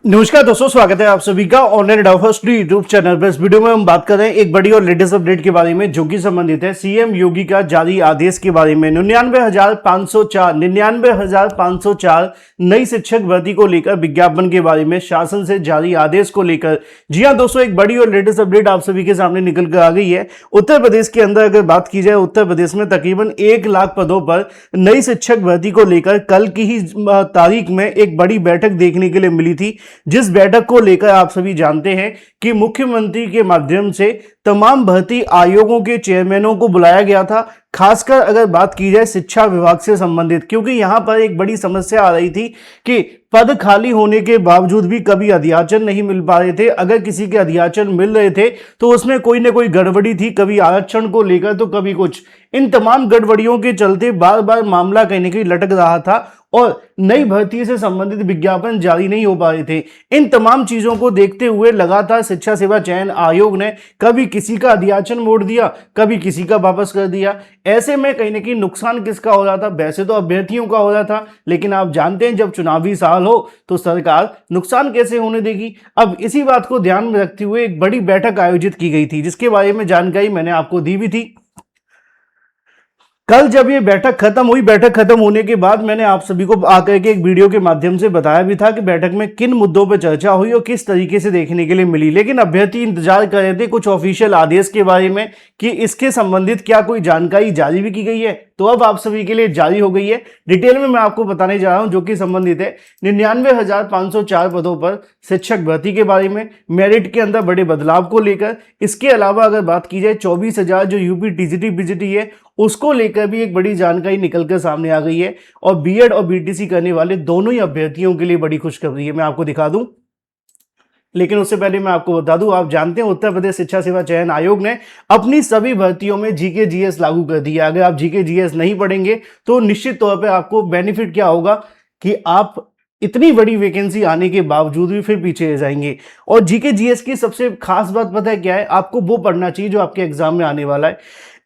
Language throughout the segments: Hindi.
नमस्कार दोस्तों, स्वागत है आप सभी का ऑनलाइन डाउफर्स्ट्री यूट्यूब चैनल पर। इस वीडियो में हम बात कर रहे हैं एक बड़ी और लेटेस्ट अपडेट के बारे में जो कि संबंधित है सीएम योगी का जारी आदेश के बारे में। 99,504 नई शिक्षक भर्ती को लेकर विज्ञापन के बारे में शासन से जारी आदेश को लेकर। जी हां दोस्तों, एक बड़ी और लेटेस्ट अपडेट आप सभी के सामने निकल कर आ गई है। उत्तर प्रदेश के अंदर अगर बात की जाए, उत्तर प्रदेश में तकरीबन 1 लाख पदों पर नई शिक्षक भर्ती को लेकर कल की ही तारीख में एक बड़ी बैठक देखने के लिए मिली थी, जिस बैठक को लेकर आप सभी जानते हैं कि मुख्यमंत्री के माध्यम से तमाम भर्ती आयोगों के चेयरमैनों को बुलाया गया था। खासकर अगर बात की जाए शिक्षा विभाग से संबंधित, क्योंकि यहां पर एक बड़ी समस्या आ रही थी कि पद खाली होने के बावजूद भी कभी अध्याचन नहीं मिल पा रहे थे। अगर किसी के अध्याचन मिल रहे थे तो उसमें कोई ना कोई गड़बड़ी थी, कभी आरक्षण को लेकर तो कभी कुछ। इन तमाम गड़बड़ियों के चलते बार बार मामला कहीं ना कहीं लटक रहा था और नई भर्ती से संबंधित विज्ञापन जारी नहीं हो पा रहे थे। इन तमाम चीजों को देखते हुए लगातार शिक्षा सेवा चयन आयोग ने कभी किसी का अध्याचन मोड़ दिया, कभी किसी का वापस कर दिया। ऐसे में कहीं ना कहीं नुकसान किसका हो रहा था? वैसे तो अभ्यर्थियों का हो रहा था, लेकिन आप जानते हैं जब चुनावी साल हो तो सरकार नुकसान कैसे होने देगी। अब इसी बात को ध्यान में रखते हुए एक बड़ी बैठक आयोजित की गई थी, जिसके बारे में जानकारी मैंने आपको दी भी थी। कल जब ये बैठक खत्म हुई, बैठक खत्म होने के बाद मैंने आप सभी को आकर के एक वीडियो के माध्यम से बताया भी था कि बैठक में किन मुद्दों पर चर्चा हुई और किस तरीके से देखने के लिए मिली। लेकिन अभ्यर्थी इंतजार कर रहे थे कुछ ऑफिशियल आदेश के बारे में कि इसके संबंधित क्या कोई जानकारी जारी भी की गई है। तो अब आप सभी के लिए जारी हो गई है। डिटेल में मैं आपको बताने जा रहा हूं, जो कि संबंधित है 99,504 पदों पर शिक्षक भर्ती के बारे में, मेरिट के अंदर बड़े बदलाव को लेकर। इसके अलावा अगर बात की जाए 24,000 जो यूपी टीजीटी पीजीटी है उसको लेकर भी एक बड़ी जानकारी निकलकर सामने आ गई है। और बीएड और बीटीसी करने वाले दोनों ही अभ्यर्थियों के लिए बड़ी खुशखबरी है, मैं आपको दिखा दूं। लेकिन उससे पहले मैं आपको बता दूं, आप जानते हैं उत्तर प्रदेश शिक्षा सेवा चयन आयोग ने अपनी सभी भर्तियों में जीके जीएस लागू कर दिया। अगर आप जीके जीएस नहीं पढ़ेंगे तो निश्चित तौर पे आपको बेनिफिट क्या होगा कि आप इतनी बड़ी वैकेंसी आने के बावजूद भी फिर पीछे रह जाएंगे। और जीके जीएस की सबसे खास बात पता है क्या है? आपको वो पढ़ना चाहिए जो आपके एग्जाम में आने वाला है।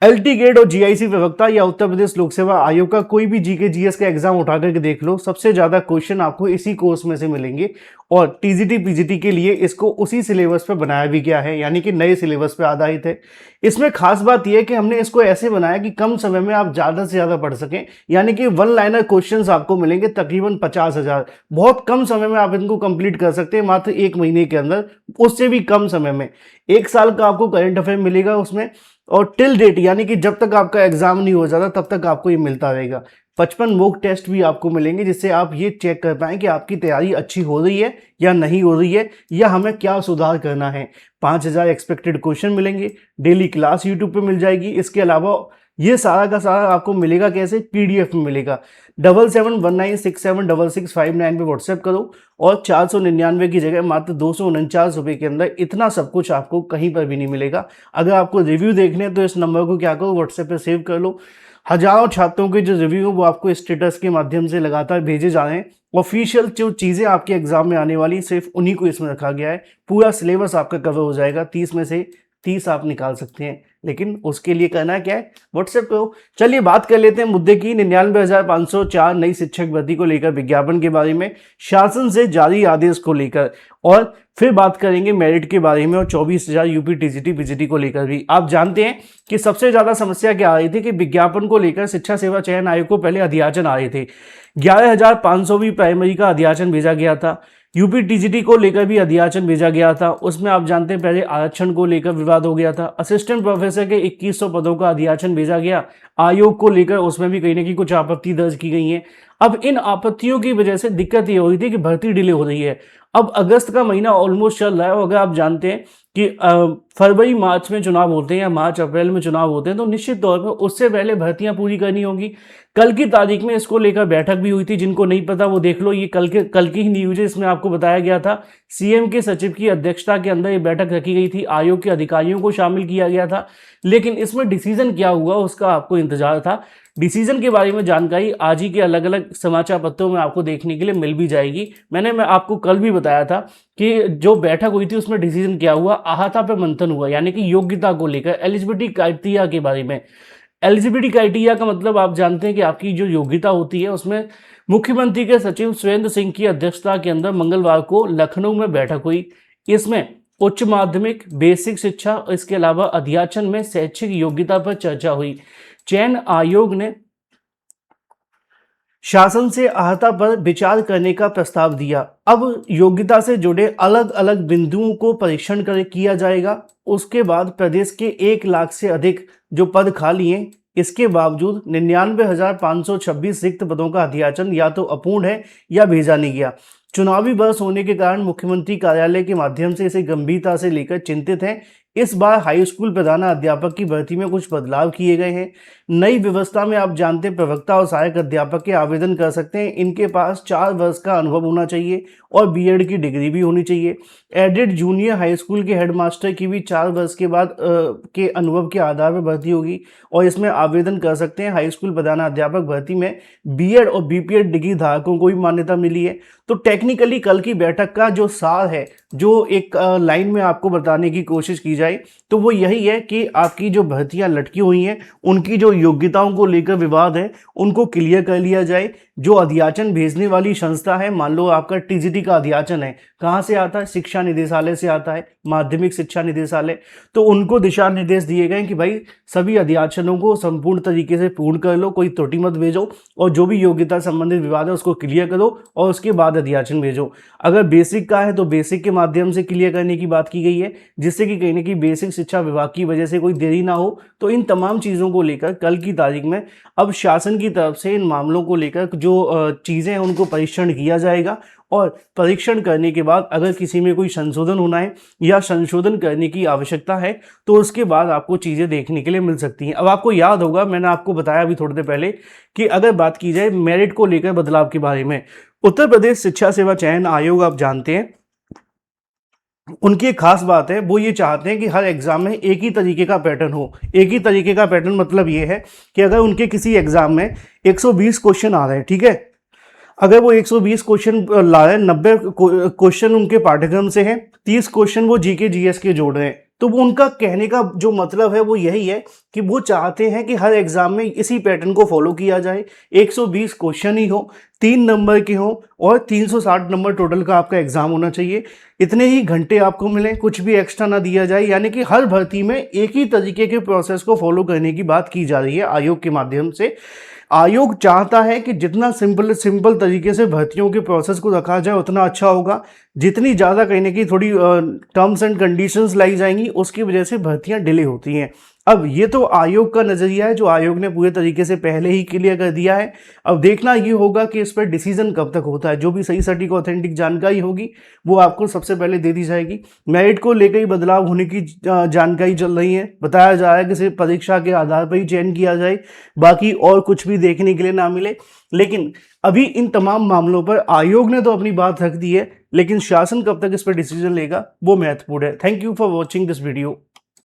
एलटी गेट और जीआईसी प्रवक्ता या उत्तर प्रदेश लोक सेवा आयोग का कोई भी जीके जीएस का एग्जाम उठा करके देख लो, सबसे ज्यादा क्वेश्चन आपको इसी कोर्स में से मिलेंगे। और टीजीटी पीजीटी के लिए इसको उसी सिलेबस पे बनाया भी गया है, यानी कि नए सिलेबस पे आधारित है। इसमें खास बात यह है कि हमने इसको ऐसे बनाया कि कम समय में आप ज्यादा से ज्यादा पढ़ सकें, यानी कि वन लाइनर क्वेश्चंस आपको मिलेंगे तकरीबन 50,000। बहुत कम समय में आप इनको कंप्लीट कर सकते हैं, मात्र 1 महीने के अंदर, उससे भी कम समय में। 1 साल का आपको करंट अफेयर मिलेगा उसमें, और टिल डेट यानी कि जब तक आपका एग्जाम नहीं हो जाता तब तक आपको ये मिलता रहेगा। 55 मॉक टेस्ट भी आपको मिलेंगे, जिससे आप ये चेक कर पाएं कि आपकी तैयारी अच्छी हो रही है या नहीं हो रही है, या हमें क्या सुधार करना है। 5,000 एक्सपेक्टेड क्वेश्चन मिलेंगे, डेली क्लास यूट्यूब पे मिल जाएगी। इसके अलावा ये सारा का सारा आपको मिलेगा कैसे? पीडीएफ में मिलेगा। 7719676659 पे व्हाट्सएप करो और 499 की जगह मात्र 249 रुपये के अंदर इतना सब कुछ आपको कहीं पर भी नहीं मिलेगा। अगर आपको रिव्यू देखने हैं तो इस नंबर को क्या करो, व्हाट्सएप पे सेव कर लो। हजारों छात्रों के जो रिव्यू वो आपको स्टेटस के माध्यम से लगातार भेजे जा रहे हैं। ऑफिशियल जो चीज़ें आपके एग्जाम में आने वाली सिर्फ उन्हीं को इसमें रखा गया है। पूरा सिलेबस आपका कवर हो जाएगा, 30 में से 30 आप निकाल सकते हैं। लेकिन उसके लिए करना क्या है? व्हाट्सएप करो। चलिए बात कर लेते हैं मुद्दे की। 99,504 नई शिक्षक भर्ती को लेकर विज्ञापन के बारे में, शासन से जारी आदेश को लेकर, और फिर बात करेंगे मेरिट के बारे में और 24,000 यूपी टीजीटी पीजीटी को लेकर भी। आप जानते हैं कि सबसे ज्यादा समस्या क्या आ रही थी कि विज्ञापन को लेकर शिक्षा सेवा चयन आयोग को पहले अध्याचन आ रहे थे। 11,500 प्राइमरी का अध्याचन भेजा गया था। यूपी टीजीटी को लेकर भी अध्याचन भेजा गया था। उसमें आप जानते हैं पहले आरक्षण को लेकर विवाद हो गया था। असिस्टेंट प्रोफेसर के 2100 पदों का अध्याचन भेजा गया आयोग को लेकर, उसमें भी कहीं ना कहीं कुछ आपत्ति दर्ज की गई है। अब इन आपत्तियों की वजह से दिक्कत ये हो रही थी कि भर्ती डिले हो रही है। अब अगस्त का महीना ऑलमोस्ट चल रहा है, अगर आप जानते हैं कि फरवरी मार्च में चुनाव होते हैं या मार्च अप्रैल में चुनाव होते हैं, तो निश्चित तौर पर उससे पहले भर्तियां पूरी करनी होगी। कल की तारीख में इसको लेकर बैठक भी हुई थी। जिनको नहीं पता वो देख लो, ये कल की ही न्यूज है। इसमें आपको बताया गया था सीएम के सचिव की अध्यक्षता के अंदर ये बैठक रखी गई थी, आयोग के अधिकारियों को शामिल किया गया था। लेकिन इसमें डिसीजन क्या हुआ उसका आपको इंतजार था। डिसीजन के बारे में जानकारी आज ही के अलग अलग समाचार पत्रों में आपको देखने के लिए मिल भी जाएगी। मैं आपको कल भी बताया था कि जो बैठक हुई थी उसमें डिसीजन क्या हुआ, अहाता पे मंथन हुआ, यानी कि योग्यता को लेकर, एलिजिबिलिटी क्राइटेरिया के बारे में। एलिजिबिलिटी क्राइटेरिया का मतलब आप जानते हैं कि आपकी जो योग्यता होती है उसमें मुख्यमंत्री के सचिव सुरेंद्र सिंह की अध्यक्षता के अंदर मंगलवार को लखनऊ में बैठक हुई। इसमें उच्च माध्यमिक, बेसिक शिक्षा, इसके अलावा अध्याचन में शैक्षिक योग्यता पर चर्चा हुई। चयन आयोग ने शासन से अर्हता पर विचार करने का प्रस्ताव दिया। अब योग्यता से जुड़े अलग अलग बिंदुओं को परीक्षण कर किया जाएगा। उसके बाद प्रदेश के 1 लाख से अधिक जो पद खाली हैं, इसके बावजूद 99,526 रिक्त पदों का अध्याचन या तो अपूर्ण है या भेजा नहीं गया। चुनावी वर्ष होने के कारण मुख्यमंत्री कार्यालय के माध्यम से इसे गंभीरता से लेकर चिंतित हैं। इस बार हाई स्कूल प्रधानाध्यापक की भर्ती में कुछ बदलाव किए गए हैं। नई व्यवस्था में आप जानते हैं प्रवक्ता और सहायक अध्यापक के आवेदन कर सकते हैं। इनके पास 4 वर्ष का अनुभव होना चाहिए और बीएड की डिग्री भी होनी चाहिए। एडेड जूनियर हाई स्कूल के हेडमास्टर की भी 4 वर्ष के बाद के अनुभव के आधार पर भर्ती होगी और इसमें आवेदन कर सकते हैं। हाई स्कूल प्रधानाध्यापक भर्ती में बीएड और बीपीएड डिग्री धारकों को भी मान्यता मिली है। तो टेक्निकली कल की बैठक का जो सार है, जो एक लाइन में आपको बताने की कोशिश की जाए, तो वो यही है कि आपकी जो भर्तियां लटकी हुई हैं, उनकी जो योग्यताओं को लेकर विवाद है, उनको क्लियर कर लिया जाए। जो अध्याचन भेजने वाली संस्था है, मान लो आपका टीजीटी का अध्याचन है, कहाँ से आता है? शिक्षा निदेशालय से आता है, माध्यमिक शिक्षा निदेशालय। तो उनको दिशा निर्देश दिए गए कि भाई सभी अध्याचनों को संपूर्ण तरीके से पूर्ण कर लो, कोई त्रुटि मत भेजो और जो भी योग्यता संबंधित विवाद है उसको क्लियर करो और उसके बाद अध्याचन भेजो। अगर बेसिक का है तो बेसिक के माध्यम से क्लियर करने की बात की गई है, जिससे कि कहीं ना कहीं बेसिक शिक्षा विभाग की वजह से कोई देरी ना हो। तो इन तमाम चीज़ों को लेकर कल की तारीख में अब शासन की तरफ से इन मामलों को लेकर जो चीज़ें हैं उनको परीक्षण किया जाएगा और परीक्षण करने के बाद अगर किसी में कोई संशोधन होना है या संशोधन करने की आवश्यकता है तो उसके बाद आपको चीज़ें देखने के लिए मिल सकती हैं। अब आपको याद होगा, मैंने आपको बताया अभी थोड़ी देर पहले कि अगर बात की जाए मेरिट को लेकर बदलाव के बारे में, उत्तर प्रदेश शिक्षा सेवा चयन आयोग आप जानते हैं, उनकी एक खास बात है, वो ये चाहते हैं कि हर एग्जाम में एक ही तरीके का पैटर्न हो। एक ही तरीके का पैटर्न मतलब ये है कि अगर उनके किसी एग्जाम में 120 क्वेश्चन आ रहे हैं, ठीक है, अगर वो 120 क्वेश्चन ला रहे हैं, 90 क्वेश्चन उनके पाठ्यक्रम से हैं, 30 क्वेश्चन वो जीके जीएस के जोड़ रहे हैं, तो वो उनका कहने का जो मतलब है वो यही है कि वो चाहते हैं कि हर एग्जाम में इसी पैटर्न को फॉलो किया जाए। 120 क्वेश्चन ही हो, 3 नंबर के हो और 360 नंबर टोटल का आपका एग्जाम होना चाहिए। इतने ही घंटे आपको मिले, कुछ भी एक्स्ट्रा ना दिया जाए, यानी कि हर भर्ती में एक ही तरीके के प्रोसेस को फॉलो करने की बात की जा रही है आयोग के माध्यम से। आयोग चाहता है कि जितना सिंपल तरीके से भर्तियों के प्रोसेस को रखा जाए उतना अच्छा होगा। जितनी ज़्यादा कहीं ना कहीं थोड़ी टर्म्स एंड कंडीशंस लाई जाएंगी उसकी वजह से भर्तियां डिले होती हैं। अब ये तो आयोग का नज़रिया है जो आयोग ने पूरे तरीके से पहले ही क्लियर कर दिया है। अब देखना ये होगा कि इस पर डिसीजन कब तक होता है। जो भी सही सटीक ऑथेंटिक जानकारी होगी वो आपको सबसे पहले दे दी जाएगी। मेरिट को लेकर ही बदलाव होने की जानकारी चल रही है। बताया जा रहा है कि सिर्फ परीक्षा के आधार पर ही चयन किया जाए, बाकी और कुछ भी देखने के लिए ना मिले। लेकिन अभी इन तमाम मामलों पर आयोग ने तो अपनी बात रख दी है, लेकिन शासन कब तक इस पर डिसीजन लेगा वो महत्वपूर्ण है। Thank you for watching this video.